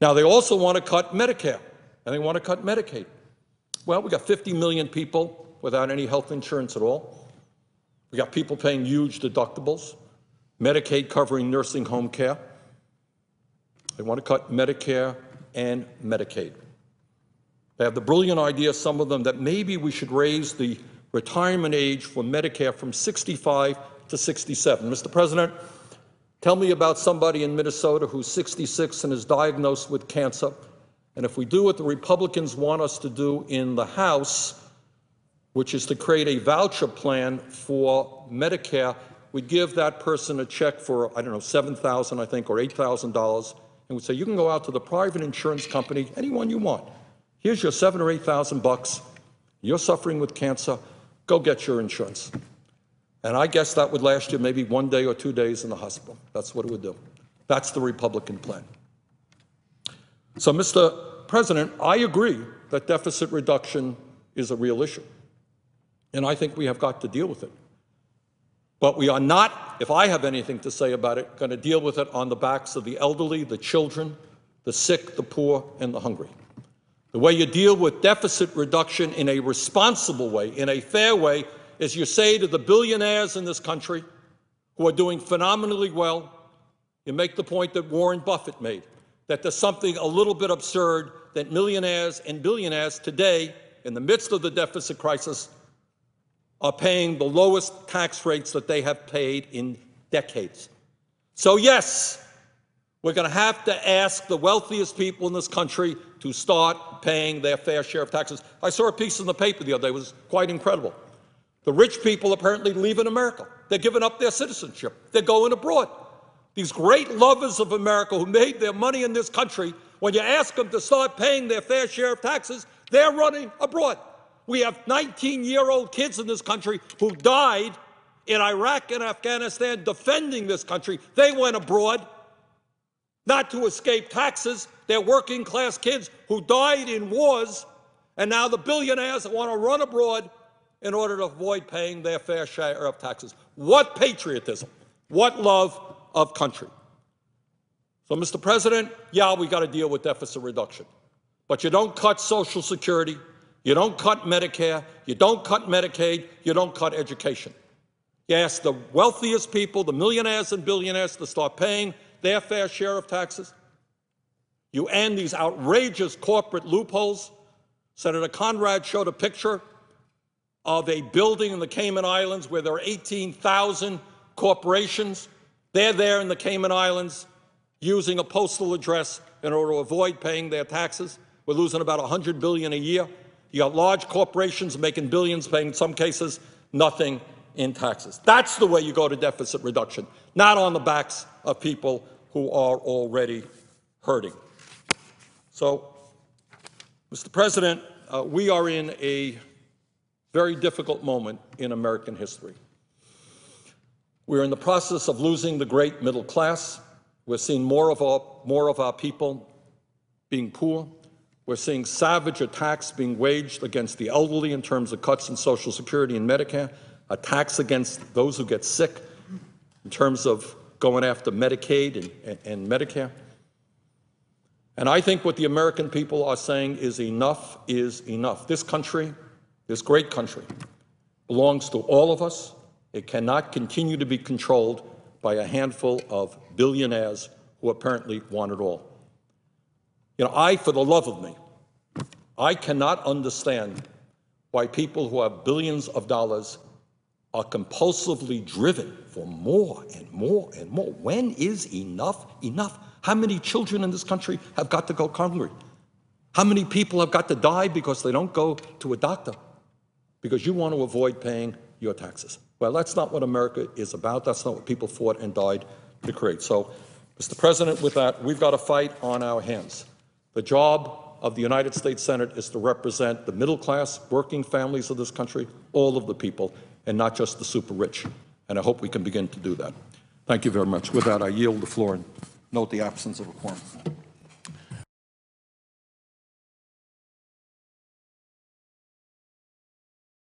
Now, they also want to cut Medicare, and they want to cut Medicaid. Well, we got 50 million people without any health insurance at all. We got people paying huge deductibles, Medicaid covering nursing home care. They want to cut Medicare and Medicaid. They have the brilliant idea, some of them, that maybe we should raise the retirement age for Medicare from 65 to 67. Mr. President, tell me about somebody in Minnesota who's 66 and is diagnosed with cancer. And if we do what the Republicans want us to do in the House, which is to create a voucher plan for Medicare, we'd give that person a check for, I don't know, $7,000, I think, or $8,000, and we'd say, you can go out to the private insurance company, anyone you want. Here's your $7,000 or $8,000. You're suffering with cancer. Go get your insurance. And I guess that would last you maybe 1 day or 2 days in the hospital. That's what it would do. That's the Republican plan. So, Mr. President, I agree that deficit reduction is a real issue. And I think we have got to deal with it. But we are not, if I have anything to say about it, going to deal with it on the backs of the elderly, the children, the sick, the poor, and the hungry. The way you deal with deficit reduction in a responsible way, in a fair way, is you say to the billionaires in this country who are doing phenomenally well, you make the point that Warren Buffett made, that there's something a little bit absurd that millionaires and billionaires today, in the midst of the deficit crisis, are paying the lowest tax rates that they have paid in decades. So yes, we're going to have to ask the wealthiest people in this country to start paying their fair share of taxes. I saw a piece in the paper the other day. It was quite incredible. The rich people apparently leaving America. They're giving up their citizenship. They're going abroad. These great lovers of America who made their money in this country, when you ask them to start paying their fair share of taxes, they're running abroad. We have 19-year-old kids in this country who died in Iraq and Afghanistan defending this country. They went abroad not to escape taxes. They're working-class kids who died in wars, and now the billionaires want to run abroad in order to avoid paying their fair share of taxes. What patriotism, what love of country. So, Mr. President, yeah, we got to deal with deficit reduction. But you don't cut Social Security, you don't cut Medicare, you don't cut Medicaid, you don't cut education. You ask the wealthiest people, the millionaires and billionaires, to start paying their fair share of taxes. You end these outrageous corporate loopholes. Senator Conrad showed a picture of a building in the Cayman Islands where there are 18,000 corporations. They're there in the Cayman Islands using a postal address in order to avoid paying their taxes. We're losing about $100 billion a year. You got large corporations making billions, paying in some cases nothing in taxes. That's the way you go to deficit reduction, not on the backs of people who are already hurting. So, Mr. President, we are in a very difficult moment in American history. We're in the process of losing the great middle class. We're seeing more of our people being poor. We're seeing savage attacks being waged against the elderly in terms of cuts in Social Security and Medicare, attacks against those who get sick in terms of going after Medicaid and Medicare. And I think what the American people are saying is enough is enough. This country, this great country, belongs to all of us. It cannot continue to be controlled by a handful of billionaires who apparently want it all. You know, for the love of me, I cannot understand why people who have billions of dollars are compulsively driven for more and more and more. When is enough enough? How many children in this country have got to go hungry? How many people have got to die because they don't go to a doctor because you want to avoid paying your taxes? Well, that's not what America is about. That's not what people fought and died to create. So, Mr. President, with that, we've got a fight on our hands. The job of the United States Senate is to represent the middle class, working families of this country, all of the people, and not just the super rich. And I hope we can begin to do that. Thank you very much. With that, I yield the floor and note the absence of a quorum.